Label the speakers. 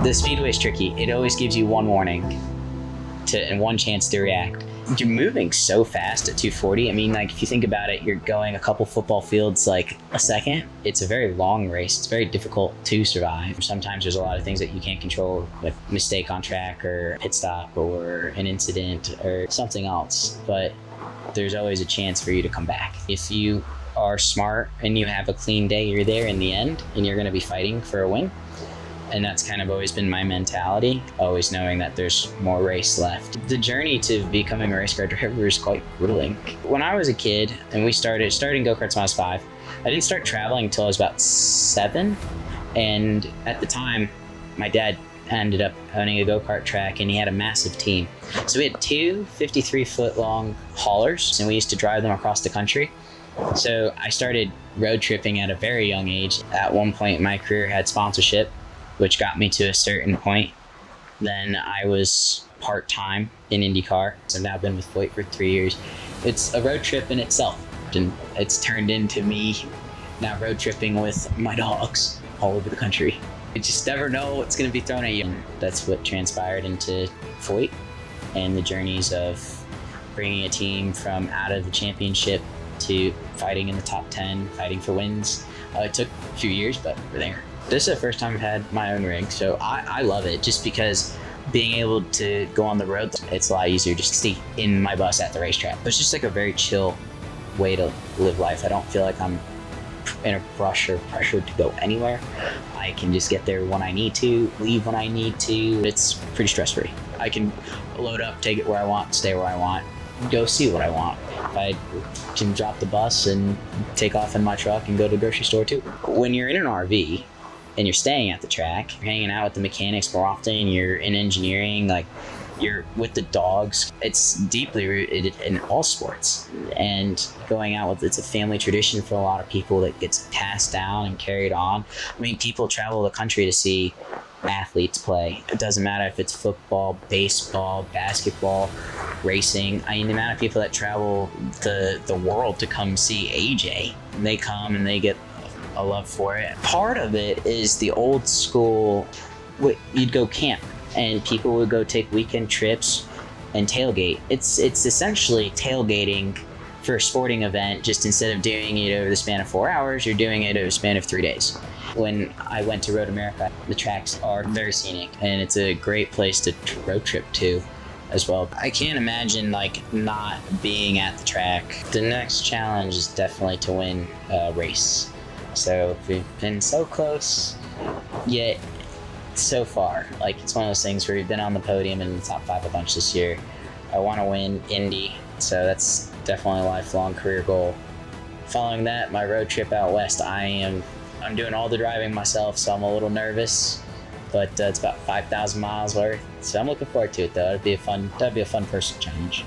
Speaker 1: The speedway's tricky. It always gives you one warning and one chance to react. You're moving so fast at 240. I mean, like, if you think about it, you're going a couple football fields like a second. It's a very long race. It's very difficult to survive. Sometimes there's a lot of things that you can't control, like mistake on track or pit stop or an incident or something else. But there's always a chance for you to come back. If you are smart and you have a clean day, you're there in the end and you're going to be fighting for a win. And that's kind of always been my mentality, always knowing that there's more race left. The journey to becoming a race car driver is quite grueling. When I was a kid and we started go-karts when I was 5, I didn't start traveling until I was about 7. And at the time, my dad ended up owning a go-kart track and he had a massive team. So we had 2 53-foot long haulers and we used to drive them across the country. So I started road tripping at a very young age. At one point in my career, I had sponsorship, which got me to a certain point. Then I was part-time in IndyCar. So I've now been with Foyt for 3 years. It's a road trip in itself. And it's turned into me now road tripping with my dogs all over the country. You just never know what's gonna be thrown at you. And that's what transpired into Foyt and the journeys of bringing a team from out of the championship to fighting in the top 10, fighting for wins. It took a few years, but we're there. This is the first time I've had my own rig, so I love it just because being able to go on the road, it's a lot easier just to stay in my bus at the racetrack. It's just like a very chill way to live life. I don't feel like I'm in a rush or pressured to go anywhere. I can just get there when I need to, leave when I need to. It's pretty stress-free. I can load up, take it where I want, stay where I want, go see what I want. I can drop the bus and take off in my truck and go to the grocery store too. When you're in an RV, and you're staying at the track, you're hanging out with the mechanics more often, you're in engineering, like you're with the dogs. It's deeply rooted in all sports. And going out with, it's a family tradition for a lot of people that gets passed down and carried on. I mean, people travel the country to see athletes play. It doesn't matter if it's football, baseball, basketball, racing. I mean, the amount of people that travel the world to come see AJ, they come and they get a love for it. Part of it is the old school, you'd go camp and people would go take weekend trips and tailgate. It's essentially tailgating for a sporting event, just instead of doing it over the span of 4 hours, you're doing it over the span of 3 days. When I went to Road America, the tracks are very scenic and it's a great place to road trip to as well. I can't imagine like not being at the track. The next challenge is definitely to win a race. So we've been so close, yet so far. Like, it's one of those things where we've been on the podium in the top 5 a bunch this year. I want to win Indy, so that's definitely a lifelong career goal. Following that, my road trip out west, I'm doing all the driving myself, so I'm a little nervous, but it's about 5,000 miles worth. So I'm looking forward to it though. That'd be a fun personal challenge.